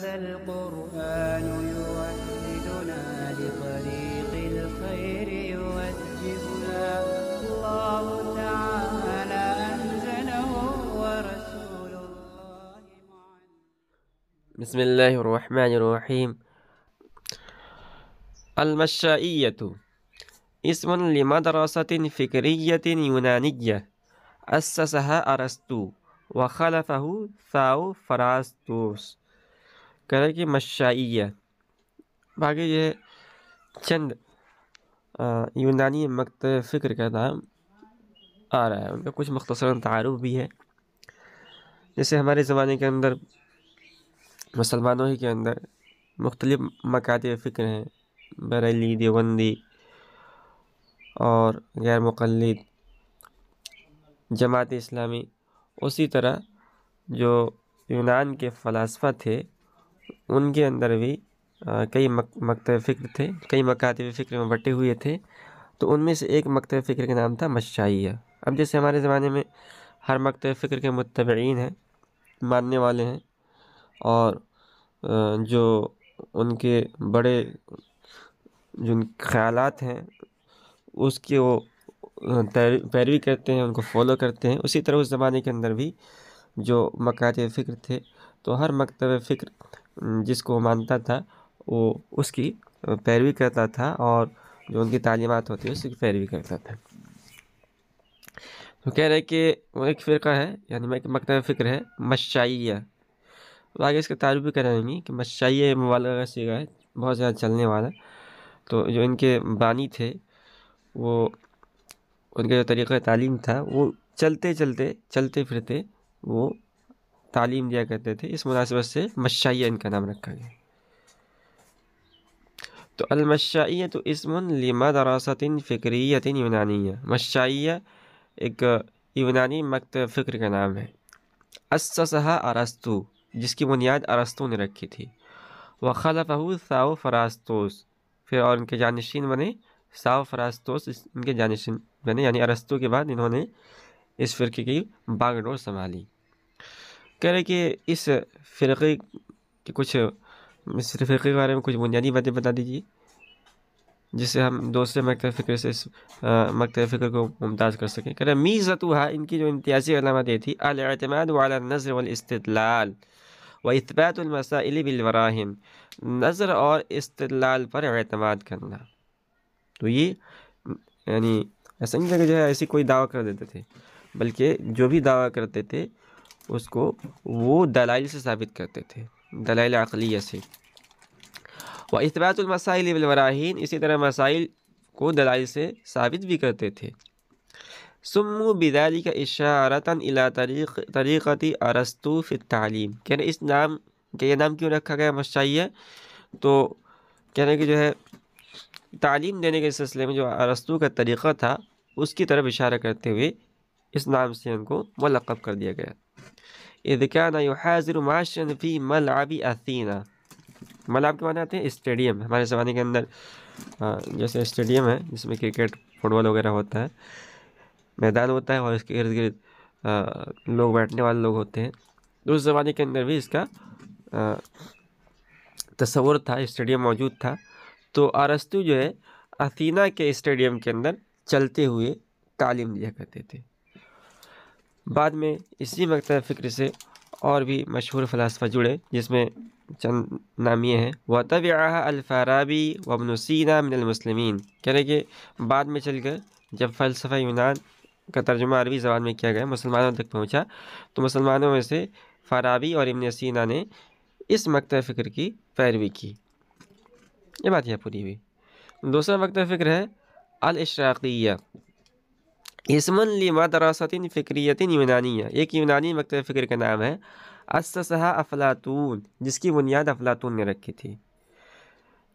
هذا القرآن يوحدنا لطريق الخير يوجهنا الله تعالى أنزله ورسول الله بسم الله الرحمن الرحيم. المشائية اسم لمدرسة فكرية يونانية أسسها أرسطو وخلفه ثاو فراسطوس. کرے کہ مشائیہ باقی یہ چند یونانی مکتب فکر کا نام آ رہا ہے. ان کا کچھ مختصراً تعارف بھی ہے. جیسے ہمارے زمانے کے اندر مسلمانوں ہی کے اندر مختلف مکاتب فکر ہیں، بریلی، دیوبندی اور غیر مقلد، جماعت اسلامی. اسی طرح جو یونان کے فلاسفہ تھے ان کے اندر بھی کئی مکتب فکر تھے، کئی مکاتب فکر میں بٹے ہوئے تھے. تو ان میں سے ایک مکتب فکر کا نام تھا مشائیہ. اب جیسے ہمارے زمانے میں ہر مکتب فکر کے متبعین ہیں، ماننے والے ہیں، اور جو ان کے بڑے جو خیالات ہیں اس کی وہ پیروی کرتے ہیں، ان کو فالو کرتے ہیں. اسی طرح اس زمانے کے اندر بھی جو مکاتب فکر تھے تو ہر مکتب فکر جس کو مانتا تھا وہ اس کی پیروی کرتا تھا، اور جو ان کی تعلیمات ہوتی ہے اس کی پیروی کرتا تھا. تو کہہ رہے کہ وہ ایک فرقہ ہے، یعنی مکتب فکر ہے مشائیہ. تو آگے اس کا تعارف بھی کرائیں گی کہ مشائیہ مبالغہ کا صیغہ ہے، بہت زیادہ چلنے والا. تو جو ان کے بانی تھے وہ ان کا جو طریقہ تعلیم تھا وہ چلتے پھرتے وہ تعلیم دیا کرتے تھے. اس مناسبت سے مشائیہ ان کا نام رکھا گیا. تو المشائیہ تو اسم لمدرسۃ فکریۃ یونانیہ. مشائیہ ایک یونانی مکتب فکر کا نام ہے. اسسہا ارسطو، جس کی بنیاد ارسطو نے رکھی تھی. وخلفہ ثاو فراسطوس، پھر اور ان کے جانشین بنے ثاو فراسطوس، ان کے جانشین بنے، یعنی ارسطو کے بعد انہوں نے اس فرقے کی باغ ڈور سنبھالی. کہہ رہے کہ اس فرقے کے بارے میں کچھ بنیادی باتیں بتا دیجیے جس سے ہم دوسرے مکتب فکر سے اس مکتب فکر کو ممتاز کر سکیں. کہہ رہے میزتھا، ان کی جو امتیازی علامت یہ تھی، الاعتماد علی النظر والاستدلال واثبات المسائل بالبراہین، نظر اور استدلال پر اعتماد کرنا. تو یہ یعنی ایسا نہیں تھا کہ جو ہے ایسی کوئی دعویٰ کر دیتے تھے، بلکہ جو بھی دعویٰ کرتے تھے اس کو وہ دلائل سے ثابت کرتے تھے، دلائل عقلیہ سے. وَإِثْبَاتُ الْمَسَائِلِ بِالْبَرَاهِينِ، اسی طرح مسائل کو دلائل سے ثابت بھی کرتے تھے. سُمُّوا بِذَلِكَ إِشَارَةً إِلَى طَرِيقَةِ أَرسطو فِي التَّعْلِيمِ. کہنے اس نام کہ یہ نام کیوں رکھا گیا مشائیہ؟ تو کہنے کہ جو ہے تعلیم دینے کے سلسلے میں جو ارسطو کا طریقہ تھا اس کی طرف اشارہ کرتے ہوئے اس نام سے ان کو ملقب کر دیا گیا. اذ کان یحاذر معاشرا فی ملعب اثینا. ملعب کے معنی آتے ہیں اسٹیڈیم. ہمارے زمانے کے اندر جیسے اسٹیڈیم ہے جس میں کرکٹ فٹ بال وغیرہ ہوتا ہے، میدان ہوتا ہے اور اس کے ارد گرد لوگ بیٹھنے والے لوگ ہوتے ہیں. تو اس زمانے کے اندر بھی اس کا تصور تھا، اسٹیڈیم موجود تھا. تو ارسطو جو ہے اثینا کے اسٹیڈیم کے اندر چلتے ہوئے تعلیم دیا کرتے تھے. بعد میں اسی مکتب فکر سے اور بھی مشہور فلاسفہ جڑے، جس میں چند نام یہ ہیں. وَتَبِعَهَا الْفَارَابِي وَابْنُ سِینَا مِنَ الْمُسْلِمِینَ. کہہ رہے کہ بعد میں چل کر جب فلسفہ یونان کا ترجمہ عربی زبان میں کیا گیا، مسلمانوں تک پہنچا، تو مسلمانوں میں سے فارابی اور ابن سینا نے اس مکتب فکر کی پیروی کی. یہ بات یہاں پوری ہوئی. دوسرا مکتب فکر ہے الاشراقیہ. اسم لمدرسۃ فکریۃ یونانیہ، ایک یونانی مکتب فکر کا نام ہے. اسسہا افلاطون، جس کی بنیاد افلاطون نے رکھی تھی.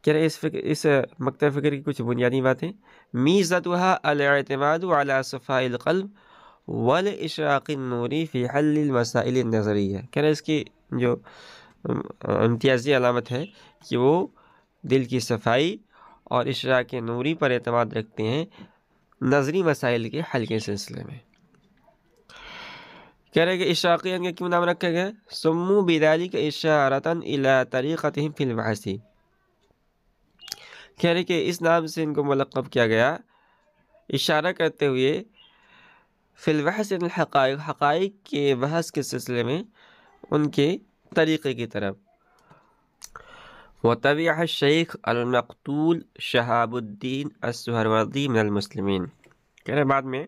کہہ رہے اس مکتب فکر کی کچھ بنیادی باتیں. میزتھا الاعتماد علی صفاء القلب والاشراق النوری فی حل المسائل النظریہ. کہہ رہے اس کی جو امتیازی علامت ہے کہ وہ دل کی صفائی اور اشراق نوری پر اعتماد رکھتے ہیں نظری مسائل کے حل کے سلسلے میں. کہہ رہے کہ اشراقیین کا کیوں نام رکھا گیا؟ سمو بذالک اشارۃ الی طریقتہم فی البحث، کہہ رہے کہ اس نام سے ان کو ملقب کیا گیا اشارہ کرتے ہوئے فی البحث الحقائق، حقائق کے بحث کے سلسلے میں ان کے طریقے کی طرف۔ وَتَبِعَ الشیخ المقتول شہاب الدین السہروردی من المسلمین، کہہ رہے بعد میں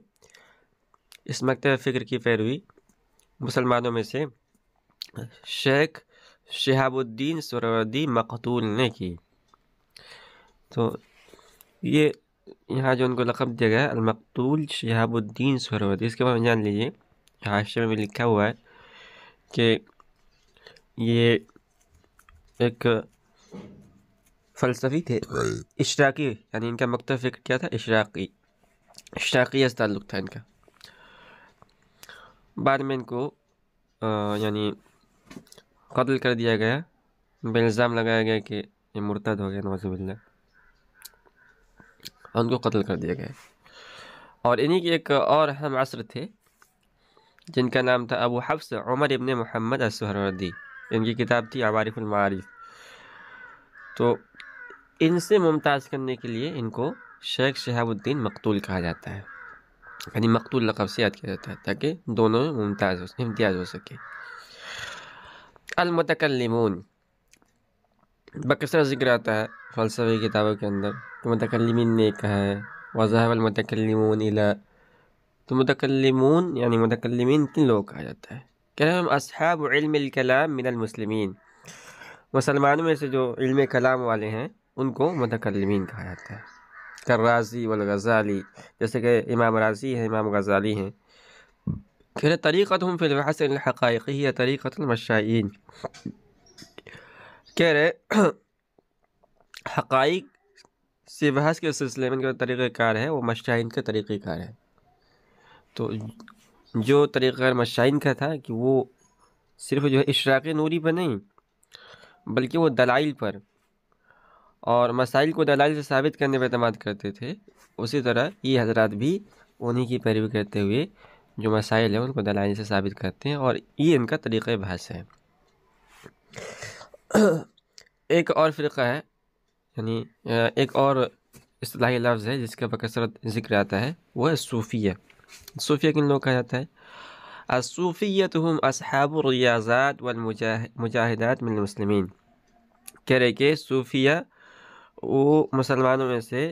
اس مکتب فکر کی پیروی مسلمانوں میں سے شیخ شہاب الدین سہروردی مقتول نے کی۔ تو یہ یہاں جو ان کو لقب دیا گیا ہے المقتول شہاب الدین سہروردی، اس کے بعد جان لیجیے حاشیے میں بھی لکھا ہوا ہے کہ یہ ایک فلسفی تھے، اشراقی، یعنی ان کا مکتب فکر کیا تھا؟ اشراقیہ سے تعلق تھا ان کا۔ بعد میں ان کو یعنی قتل کر دیا گیا، بے الزام لگایا گیا کہ یہ مرتد ہو گیا، نعوذ باللہ، اور ان کو قتل کر دیا گیا۔ اور انہی کے ایک اور اہم عصر تھے جن کا نام تھا ابو حفص عمر ابن محمد السہروردی، ان کی کتاب تھی عوارف المعارف۔ تو ان سے ممتاز کرنے کے لیے ان کو شیخ شہاب الدین مقتول کہا جاتا ہے، یعنی مقتول لقب سے یاد کیا جاتا ہے تاکہ دونوں میں امتیاز ہو سکے۔ المتکلمون، بکثرت ذکر آتا ہے فلسفی کتابوں کے اندر کہ متکلمین نے کہا ہے، وذهب المتکلمون الی، تو متکلمون یعنی متکلمین کن لوگ کہا جاتا ہے؟ کہہ رہے ہیں ہم اصحاب علم الکلام من المسلمین، مسلمانوں میں سے جو علم کلام والے ہیں ان کو متکلمین کہا جاتا ہے، کالرازی والغزالی، جیسے کہ امام رازی ہیں، امام غزالی ہیں۔ کہہ رہے طریقتہم فی البحث عن الحقائق ہی طریقۃ المشائین، کہہ رہے حقائق سے بحث کے سلسلے میں ان کا طریقہ کار ہے وہ مشائین کا طریقہ کار ہے۔ تو جو طریقہ کار مشائین کا تھا کہ وہ صرف جو ہے اشراق نوری پر نہیں بلکہ وہ دلائل پر اور مسائل کو دلائل سے ثابت کرنے پر اعتماد کرتے تھے، اسی طرح یہ حضرات بھی انہی کی پیروی کرتے ہوئے جو مسائل ہیں ان کو دلائل سے ثابت کرتے ہیں، اور یہ ان کا طریقہ بحث ہے۔ ایک اور فرقہ ہے، یعنی ایک اور اصطلاحی لفظ ہے جس کا بکثرت ذکر آتا ہے، وہ ہے صوفیہ۔ صوفیہ کن لوگ کہا جاتا ہے؟ الصوفیۃ ہم اصحاب الریاضات والمجاہدات من المسلمین، کہہ رہے کہ صوفیہ وہ مسلمانوں میں سے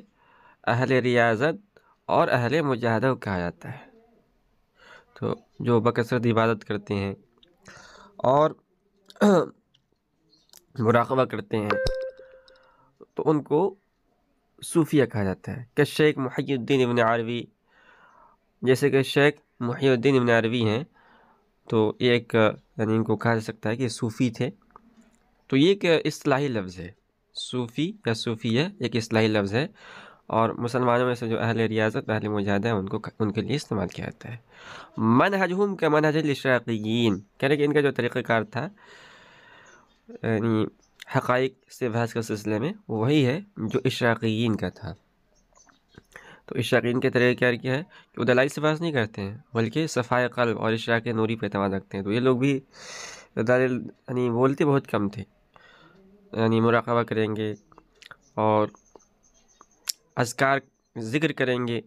اہل ریاضت اور اہل مجاہدہ کو کہا جاتا ہے، تو جو بکثرت عبادت کرتے ہیں اور مراقبہ کرتے ہیں تو ان کو صوفیہ کہا جاتا ہے۔ کہ شیخ محی الدین ابن عربی، جیسے کہ شیخ محی الدین ابن عربی ہیں، تو یہ ایک یعنی ان کو کہا جا سکتا ہے کہ صوفی تھے۔ تو یہ ایک اصطلاحی لفظ ہے، صوفی یا صوفیہ ایک اصطلاحی لفظ ہے، اور مسلمانوں میں سے جو اہل ریاضت اہل مجاہدہ ہیں ان کے لیے استعمال کیا جاتا ہے۔ منہجہم کا منہج الاشراقیین، کہہ رہے کہ ان کا جو طریقہ کار تھا یعنی حقائق سے بحث کے سلسلے میں وہی ہے جو اشراقیین کا تھا۔ تو اشراقیین کے طریقہ کار کیا ہے کہ وہ دلائل سے بحث نہیں کرتے ہیں بلکہ صفائے قلب اور اشراق نوری پہ اعتماد رکھتے ہیں۔ تو یہ لوگ بھی دلائل یعنی بولتے بہت کم تھے، یعنی مراقبہ کریں گے اور اذکار ذکر کریں گے